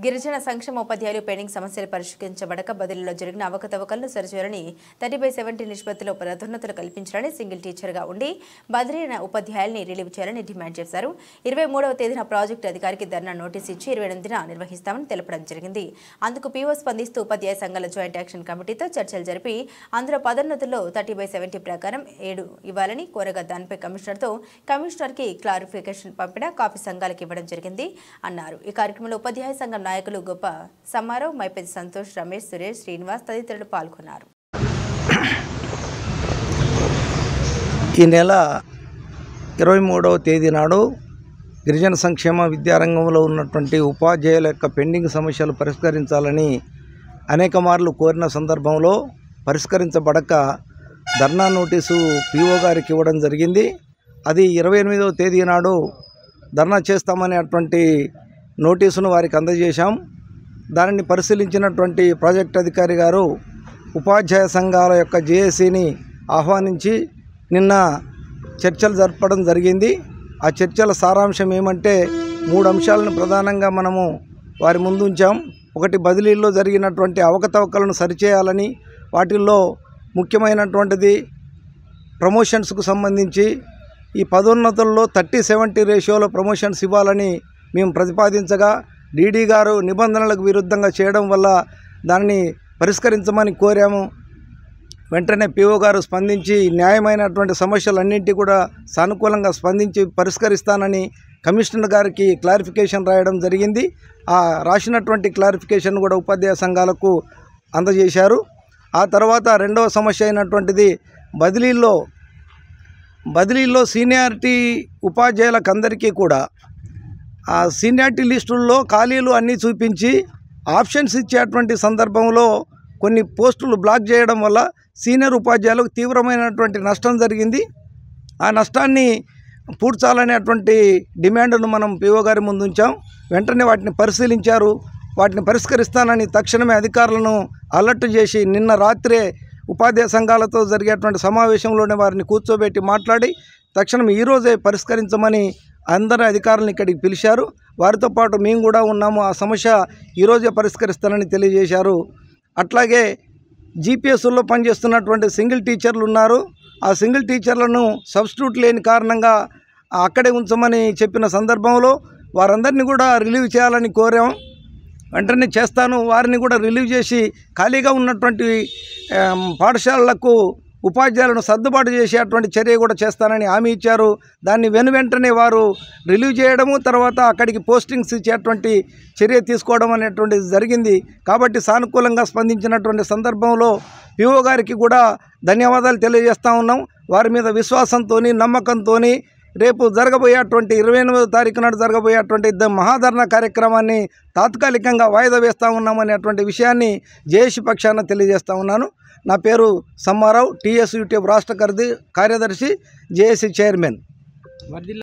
గిరిజన సంక్షేమ ఉపాధ్యాయులు పెండింగ్ సమస్యలు పరిష్కరించబడక బదిలీలో జరిగిన అవకతవకలను సరిచేయాలని 30/70 నిష్పత్తిలో పదోన్నతులు కల్పించాలని సింగిల్ టీచర్గా ఉండి బదిలీ అయిన ఉపాధ్యాయుల్ని రిలీవ్ చేయాలని డిమాండ్ చేశారు. 23వ తేదీన ప్రాజెక్టు అధికారికి ధర్నా నోటీసు ఇచ్చి 28న నిర్వహిస్తామని తెలపడం జరిగింది. అందుకు పీఓ స్పందిస్తూ ఉపాధ్యాయ సంఘాల జాయింట్ యాక్షన్ కమిటీతో చర్చలు జరిపి అందులో పదోన్నతుల్లో 30/70 ప్రకారం 7 ఇవ్వాలని కోరగా దానిపై కమిషనర్కి క్లారిఫికేషన్ పంపిన కాపీ సంఘాలకు ఇవ్వడం జరిగింది అన్నారు. ఈ కార్యక్రమంలో ఉపాధ్యాయ సంఘం నాయకులు గొప్ప సమ్మారావు, మైపతి సంతోష్, రమేష్, సురేష్, శ్రీనివాస్ తదితరులు పాల్గొన్నారు. ఈ నెల 23వ తేదీ నాడు గిరిజన సంక్షేమ విద్యారంగంలో ఉన్నటువంటి ఉపాధ్యాయుల యొక్క పెండింగ్ సమస్యలు పరిష్కరించాలని అనేక మార్లు కోరిన సందర్భంలో పరిష్కరించబడక ధర్నా నోటీసు పీఓ గారికి ఇవ్వడం జరిగింది. అది 28వ తేదీ నాడు ధర్నా చేస్తామనేటువంటి నోటీసును వారికి అందజేశాం. దానిని పరిశీలించినటువంటి ప్రాజెక్ట్ అధికారి గారు ఉపాధ్యాయ సంఘాల యొక్క జేఏసీని ఆహ్వానించి నిన్న చర్చలు జరపడం జరిగింది. ఆ చర్చల సారాంశం ఏమంటే 3 అంశాలను ప్రధానంగా మనము వారి ముందు ఉంచాం. ఒకటి, బదిలీల్లో జరిగినటువంటి అవకతవకలను సరిచేయాలని, వాటిల్లో ముఖ్యమైనటువంటిది ప్రమోషన్స్కు సంబంధించి ఈ పదోన్నతుల్లో 30-70 రేషియోలో ప్రమోషన్స్ ఇవ్వాలని మేము ప్రతిపాదించగా డీడీ గారు నిబంధనలకు విరుద్ధంగా చేయడం వల్ల దాన్ని పరిష్కరించమని కోరాము. వెంటనే పీఓ గారు స్పందించి న్యాయమైనటువంటి సమస్యలన్నింటి కూడా సానుకూలంగా స్పందించి పరిష్కరిస్తానని కమిషనర్ గారికి క్లారిఫికేషన్ రాయడం జరిగింది. ఆ రాసినటువంటి క్లారిఫికేషన్ కూడా ఉపాధ్యాయ సంఘాలకు అందజేశారు. ఆ తర్వాత రెండవ సమస్య అయినటువంటిది బదిలీల్లో సీనియారిటీ ఉపాధ్యాయులకు అందరికీ కూడా ఆ సీనియారిటీ లిస్టుల్లో ఖాళీలు అన్నీ చూపించి ఆప్షన్స్ ఇచ్చేటువంటి సందర్భంలో కొన్ని పోస్టులు బ్లాక్ చేయడం వల్ల సీనియర్ ఉపాధ్యాయులకు తీవ్రమైనటువంటి నష్టం జరిగింది. ఆ నష్టాన్ని పూడ్చాలనేటువంటి డిమాండ్ను మనం పీఓ గారి ముందు ఉంచాం. వెంటనే వాటిని పరిశీలించారు. వాటిని పరిష్కరిస్తానని తక్షణమే అధికారులను అలర్ట్ చేసి నిన్న రాత్రే ఉపాధ్యాయ సంఘాలతో జరిగేటువంటి సమావేశంలోనే వారిని కూర్చోబెట్టి మాట్లాడి తక్షణం ఈరోజే పరిష్కరించమని అందరి అధికారులను ఇక్కడికి పిలిచారు. వారితో పాటు మేము కూడా ఉన్నాము. ఆ సమస్య ఈరోజే పరిష్కరిస్తానని తెలియజేశారు. అట్లాగే జీపీఎస్లో పనిచేస్తున్నటువంటి సింగిల్ టీచర్లు ఉన్నారు. ఆ సింగిల్ టీచర్లను సబ్స్టిట్యూట్ లేని కారణంగా అక్కడే ఉంచమని చెప్పిన సందర్భంలో వారందరినీ కూడా రిలీవ్ చేయాలని కోరాం. వెంటనే చేస్తాను. వారిని కూడా రిలీవ్ చేసి ఖాళీగా ఉన్నటువంటి పాఠశాలలకు ఉపాధ్యాయులను సర్దుబాటు చేసేటువంటి చర్య కూడా చేస్తానని హామీ ఇచ్చారు. దాన్ని వెంటనే వారు రిలీవ్ చేయడము, తర్వాత అక్కడికి పోస్టింగ్స్ ఇచ్చేటువంటి చర్య తీసుకోవడం అనేటువంటిది జరిగింది. కాబట్టి సానుకూలంగా స్పందించినటువంటి సందర్భంలో పీఓ గారికి కూడా ధన్యవాదాలు తెలియజేస్తూ ఉన్నాం. వారి మీద విశ్వాసంతో, నమ్మకంతో రేపు జరగబోయేటువంటి 28వ తారీఖు నాడు జరగబోయేటువంటి మహాధర్నా కార్యక్రమాన్ని తాత్కాలికంగా వాయిదా వేస్తూ ఉన్నామనేటువంటి విషయాన్ని జేఏసీ పక్షాన తెలియజేస్తూ ఉన్నాను. నా పేరు సమ్మారావు, టీఎస్యూటీ రాష్ట్ర కార్యదర్శి, జేఏసీ చైర్మన్.